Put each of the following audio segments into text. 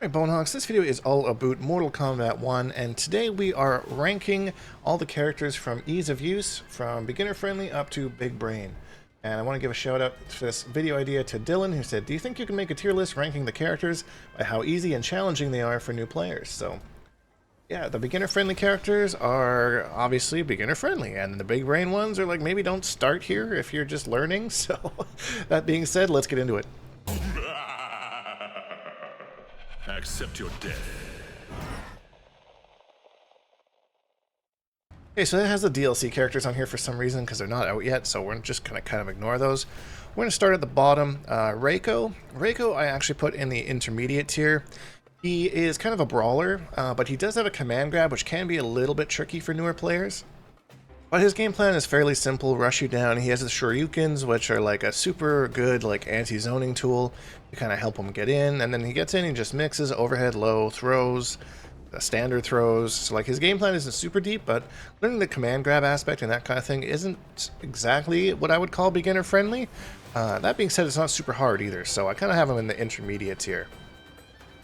Alright, Bonehawks, this video is all about Mortal Kombat 1, and today we are ranking all the characters from ease of use, from beginner friendly up to big brain. And I want to give a shout out for this video idea to Dylan, who said, do you think you can make a tier list ranking the characters by how easy and challenging they are for new players? So, yeah, the beginner friendly characters are obviously beginner friendly, and the big brain ones are like, maybe don't start here if you're just learning. So, that being said, let's get into it. Accept your death. Okay, so that has the DLC characters on here for some reason because they're not out yet, so we're just going to kind of ignore those. We're going to start at the bottom. Reiko I actually put in the intermediate tier. He is kind of a brawler, but he does have a command grab, which can be a little bit tricky for newer players. But his game plan is fairly simple, rush you down. He has the Shoryukens, which are like a super good like anti-zoning tool to kind of help him get in. And then he gets in and just mixes overhead, low, throws, standard throws. So like his game plan isn't super deep, but learning the command grab aspect and that kind of thing isn't exactly what I would call beginner friendly. That being said, it's not super hard either, so I kind of have him in the intermediate tier.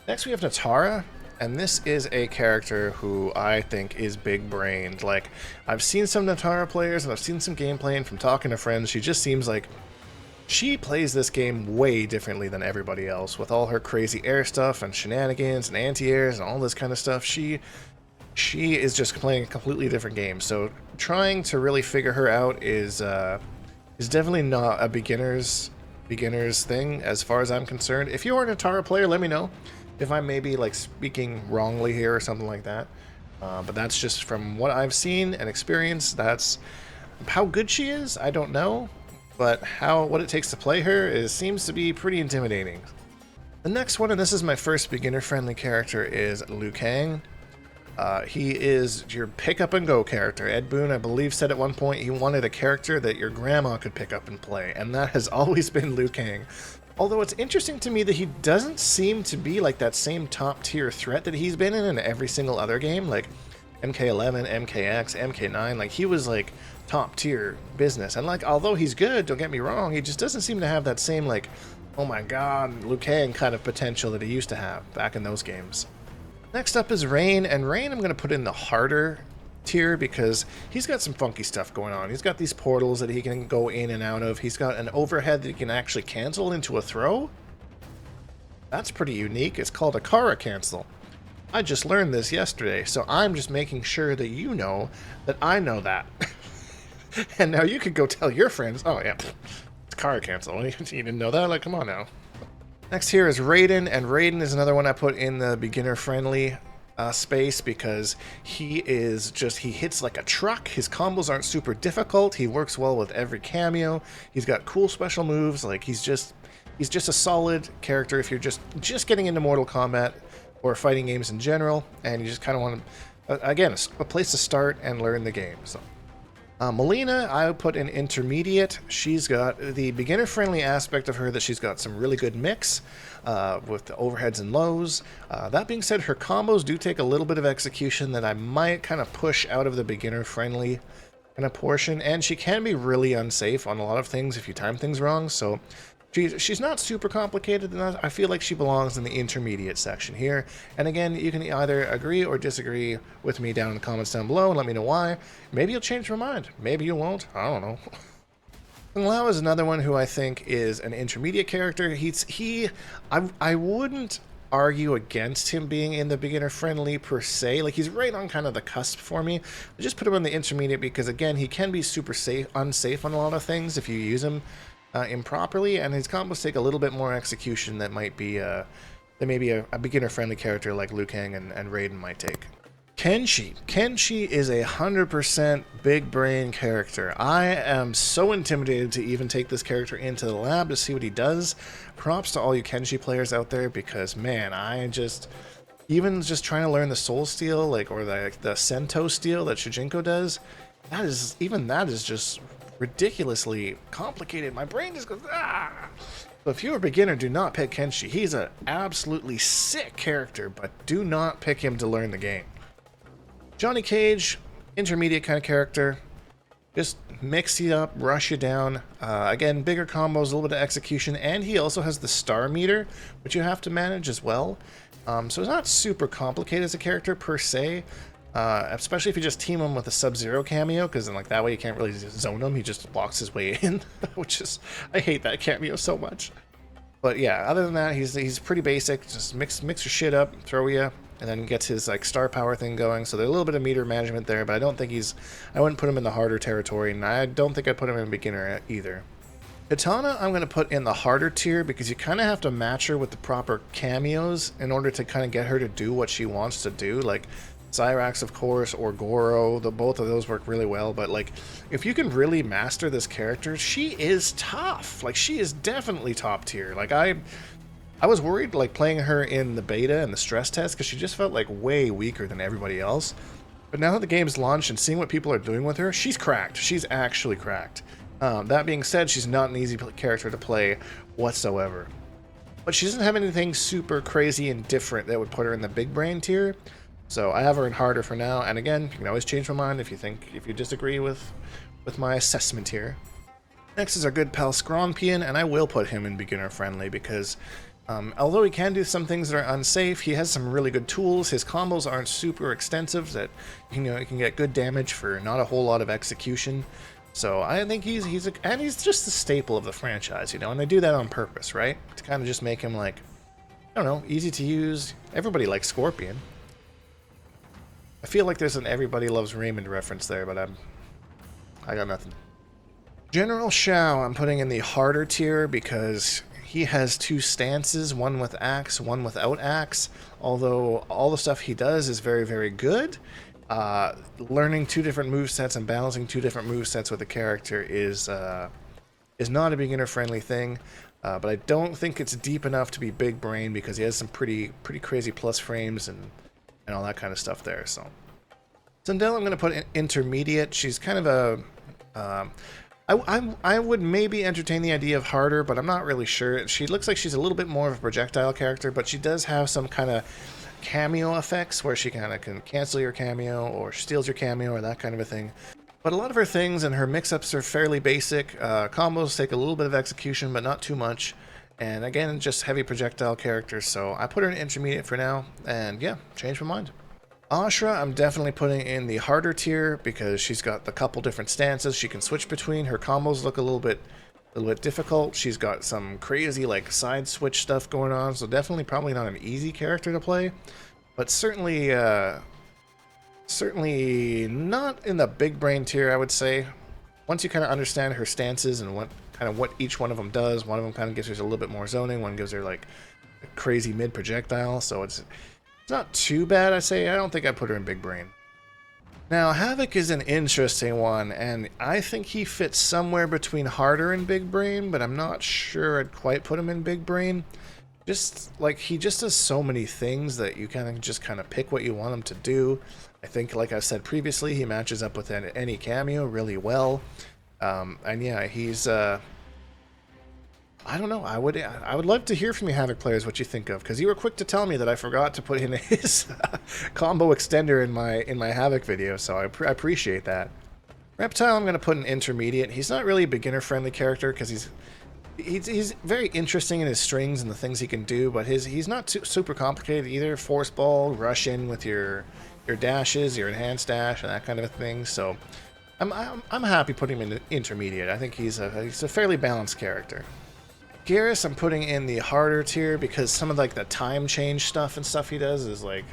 Next we have Natara. And this is a character who I think is big-brained. Like, I've seen some Natara players, and I've seen some gameplay, and from talking to friends, she just seems like she plays this game way differently than everybody else. With all her crazy air stuff, and shenanigans, and anti-airs, and all this kind of stuff, she is just playing a completely different game. So, trying to really figure her out is definitely not a beginner's thing, as far as I'm concerned. If you are a Natara player, let me know if I'm maybe like speaking wrongly here or something like that, but that's just from what I've seen and experienced. That's how good she is, I don't know, but what it takes to play her seems to be pretty intimidating. The next one, and this is my first beginner friendly character, is Liu Kang. He is your pick up and go character. Ed Boon, I believe, said at one point he wanted a character that your grandma could pick up and play, and that has always been Liu Kang. Although it's interesting to me that he doesn't seem to be like that same top tier threat that he's been in every single other game, like MK11, MKX, MK9, like he was like top tier business. And like, although he's good, don't get me wrong, he just doesn't seem to have that same like, oh my god, Liu Kang kind of potential that he used to have back in those games. Next up is Rain, and Rain I'm going to put in the harder tier because he's got some funky stuff going on. He's got these portals that he can go in and out of. He's got an overhead that he can actually cancel into a throw. That's pretty unique. It's called a Kara cancel. I just learned this yesterday, so I'm just making sure that you know that I know that. And now you could go tell your friends, oh yeah, it's Kara cancel. You didn't know that? Like, come on now. Next here is Raiden, and Raiden is another one I put in the beginner friendly space because he hits like a truck. His combos aren't super difficult. He works well with every cameo. He's got cool special moves. Like he's just a solid character if you're just getting into Mortal Kombat or fighting games in general, and you just kind of want to, again, a place to start and learn the game. So Melina, I would put in intermediate. She's got the beginner-friendly aspect of her that she's got some really good mix with the overheads and lows. That being said, her combos do take a little bit of execution that I might kind of push out of the beginner-friendly kind of portion, and she can be really unsafe on a lot of things if you time things wrong, so she's not super complicated, and I feel like she belongs in the intermediate section here. And again, you can either agree or disagree with me down in the comments down below and let me know why. Maybe you'll change your mind. Maybe you won't. I don't know. Kung Lao is another one who I think is an intermediate character. I wouldn't argue against him being in the beginner friendly per se. Like he's right on kind of the cusp for me. I just put him in the intermediate because again, he can be super unsafe on a lot of things if you use him improperly, and his combos take a little bit more execution that might be maybe a beginner-friendly character like Liu Kang and Raiden might take. Kenshi is a 100% big brain character. I am so intimidated to even take this character into the lab to see what he does. Props to all you Kenshi players out there because man, even just trying to learn the Soul Steel or the Sento Steel that Shujinko does, that is just ridiculously complicated. My brain just goes, ah! So if you're a beginner, do not pick Kenshi. He's an absolutely sick character, but do not pick him to learn the game. Johnny Cage, intermediate kind of character. Just mix you up, rush you down. Again, bigger combos, a little bit of execution, and he also has the star meter, which you have to manage as well. So it's not super complicated as a character per se, especially if you just team him with a Sub-Zero cameo, because then like that way you can't really zone him, he just walks his way in, which is, I hate that cameo so much. But yeah, other than that, he's pretty basic, just mix your shit up, throw you, and then gets his like star power thing going, so there's a little bit of meter management there, but I don't think I wouldn't put him in the harder territory, and I don't think I'd put him in beginner either. Katana, I'm going to put in the harder tier because you kind of have to match her with the proper cameos in order to kind of get her to do what she wants to do. Like Cyrax, of course, or Goro, both of those work really well. But like, if you can really master this character, she is tough. Like, she is definitely top tier. Like, I was worried like playing her in the beta and the stress test because she just felt like way weaker than everybody else. But now that the game's launched and seeing what people are doing with her, she's cracked. She's actually cracked. That being said, she's not an easy character to play whatsoever. But she doesn't have anything super crazy and different that would put her in the big brain tier. So I have her in harder for now. And again, you can always change my mind if you disagree with my assessment here. Next is our good pal Scrompion, and I will put him in beginner friendly because although he can do some things that are unsafe, he has some really good tools. His combos aren't super extensive, that he can get good damage for not a whole lot of execution. So I think he's just the staple of the franchise, and they do that on purpose, right? To kind of just make him like, I don't know, easy to use. Everybody likes Scorpion. I feel like there's an Everybody Loves Raymond reference there, but I got nothing. General Shao, I'm putting in the harder tier because he has two stances, one with axe, one without axe. Although all the stuff he does is very, very good. Learning two different movesets and balancing two different movesets with a character is not a beginner-friendly thing, but I don't think it's deep enough to be big brain because he has some pretty crazy plus frames and all that kind of stuff there. So Sindel, I'm going to put in intermediate. She's kind of a I would maybe entertain the idea of harder, but I'm not really sure. She looks like she's a little bit more of a projectile character, but she does have some kind of cameo effects where she kind of can cancel your cameo or steals your cameo or that kind of a thing. But a lot of her things and her mix-ups are fairly basic. Combos take a little bit of execution, but not too much. And again, just heavy projectile characters, so I put her in intermediate for now, and yeah, changed my mind. Ashra, I'm definitely putting in the harder tier because she's got the couple different stances she can switch between. Her combos look a little bit difficult. She's got some crazy like side switch stuff going on, so definitely probably not an easy character to play, but certainly not in the big brain tier, I would say. Once you kind of understand her stances and what each one of them does, one of them kind of gives her a little bit more zoning, one gives her like a crazy mid projectile, so it's not too bad, I say. I don't think I'd put her in big brain. Now, Havoc is an interesting one, and I think he fits somewhere between harder and big brain, but I'm not sure I'd quite put him in big brain. Just like he just does so many things that you kind of pick what you want him to do. I think, like I've said previously, he matches up with any cameo really well. And yeah, he's I don't know. I would love to hear from you, Havoc players, what you think of, because you were quick to tell me that I forgot to put in his combo extender in my Havoc video, so I appreciate that. Reptile, I'm going to put in intermediate. He's not really a beginner-friendly character because he's very interesting in his strings and the things he can do, but he's not super complicated either. Force ball, rush in with your dashes, your enhanced dash, and that kind of a thing. So I'm happy putting him in intermediate. I think he's a fairly balanced character. Garrus, I'm putting in the harder tier because some of like the time change stuff and stuff he does is like,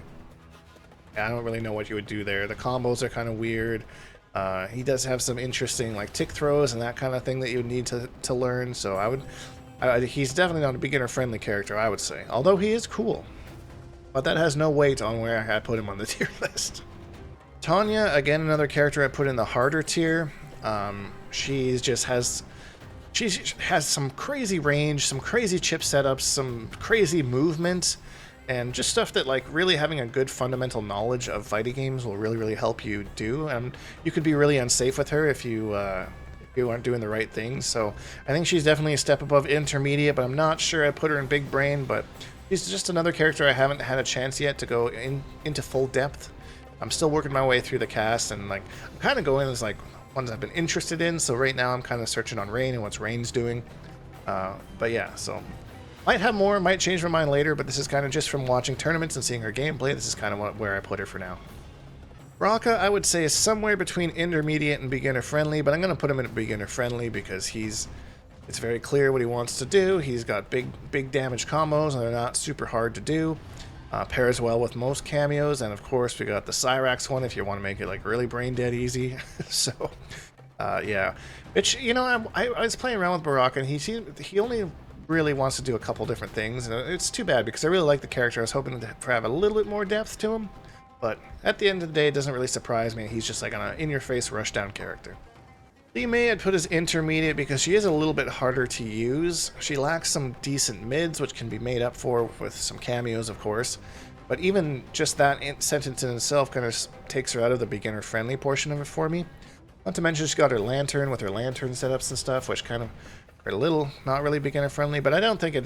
I don't really know what you would do there. The combos are kind of weird. He does have some interesting like tick throws and that kind of thing that you would need to learn. So he's definitely not a beginner friendly character, I would say. Although he is cool, but that has no weight on where I put him on the tier list. Tanya, again, another character I put in the harder tier. She has some crazy range, some crazy chip setups, some crazy movement, and just stuff that like really having a good fundamental knowledge of fighting games will really help you do. And you could be really unsafe with her if you aren't doing the right things. So I think she's definitely a step above intermediate, but I'm not sure I put her in big brain. But she's just another character I haven't had a chance yet to go into full depth. I'm still working my way through the cast, and like I'm kind of going as like ones I've been interested in, so right now I'm kind of searching on Rain and what's Rain's doing. But yeah, so Might have more, might change my mind later, but this is kind of just from watching tournaments and seeing her gameplay. This is kind of where I put her for now. Baraka, I would say, is somewhere between intermediate and beginner friendly, but I'm going to put him in beginner friendly because it's very clear what he wants to do. He's got big damage combos, and they're not super hard to do. Pairs well with most cameos, and of course we got the Cyrax one if you want to make it like really brain dead easy. So, yeah. Which, you know, I was playing around with Baraka, and he only really wants to do a couple different things, and it's too bad because I really like the character. I was hoping to have a little bit more depth to him, but at the end of the day, it doesn't really surprise me. He's just like an in-your-face rushdown character. May I'd put as intermediate because she is a little bit harder to use. She lacks some decent mids, which can be made up for with some cameos, of course. But even just that sentence in itself kind of takes her out of the beginner-friendly portion of it for me. Not to mention she's got her lantern with her lantern setups and stuff, which kind of are a little not really beginner-friendly. But I don't think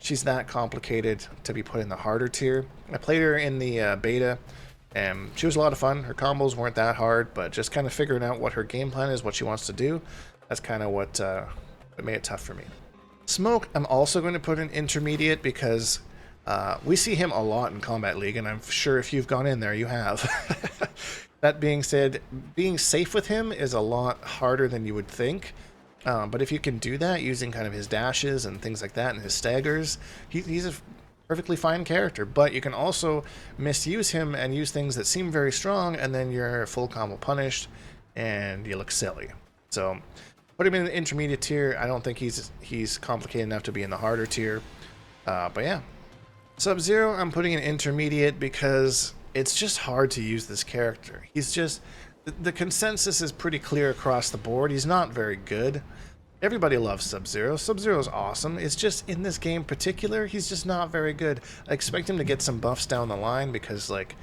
she's that complicated to be put in the harder tier. I played her in the beta. And she was a lot of fun. Her combos weren't that hard, but just kind of figuring out what her game plan is, what she wants to do, that's kind of what made it tough for me. Smoke, I'm also going to put in intermediate because we see him a lot in Combat League, and I'm sure if you've gone in there, you have. That being said, being safe with him is a lot harder than you would think. But if you can do that using kind of his dashes and things like that and his staggers, he's a perfectly fine character, but you can also misuse him and use things that seem very strong, and then you're full combo punished, and you look silly. So, put him in the intermediate tier. I don't think he's complicated enough to be in the harder tier. But yeah, Sub-Zero, I'm putting in intermediate because it's just hard to use this character. He's just the consensus is pretty clear across the board. He's not very good. Everybody loves Sub-Zero. Sub-Zero's awesome. It's just, in this game in particular, he's just not very good. I expect him to get some buffs down the line because, like,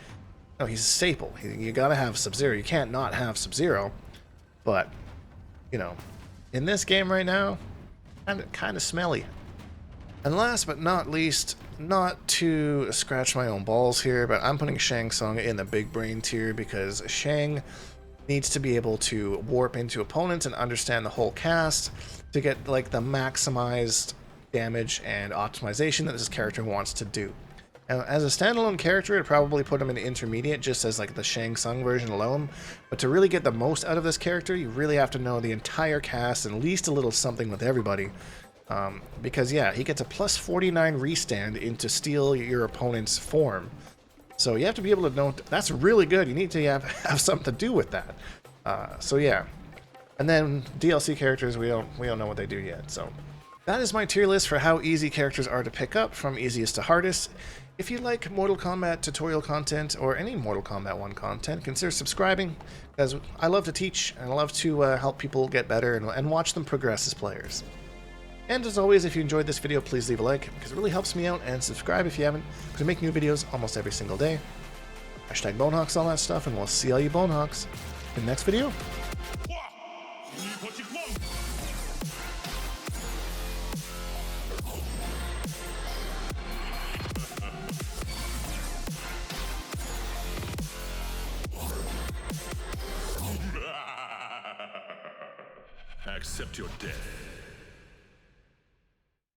oh, he's a staple. You gotta have Sub-Zero. You can't not have Sub-Zero. But, you know, in this game right now, kind of smelly. And last but not least, not to scratch my own balls here, but I'm putting Shang Tsung in the big brain tier because Shang needs to be able to warp into opponents and understand the whole cast to get like the maximized damage and optimization that this character wants to do. Now, as a standalone character, I'd probably put him in the intermediate just as like the Shang Tsung version alone, but to really get the most out of this character, you really have to know the entire cast and at least a little something with everybody. Because yeah, he gets a plus 49 restand into steal your opponent's form. So you have to be able to know that's really good. You need to have something to do with that. So yeah, and then DLC characters we don't know what they do yet. So that is my tier list for how easy characters are to pick up from easiest to hardest. If you like Mortal Kombat tutorial content or any Mortal Kombat 1 content, consider subscribing because I love to teach and I love to help people get better and watch them progress as players. And as always, if you enjoyed this video, please leave a like, because it really helps me out, and subscribe if you haven't, because we make new videos almost every single day. Hashtag Bonehawks, all that stuff, and we'll see all you Bonehawks in the next video. Accept your death.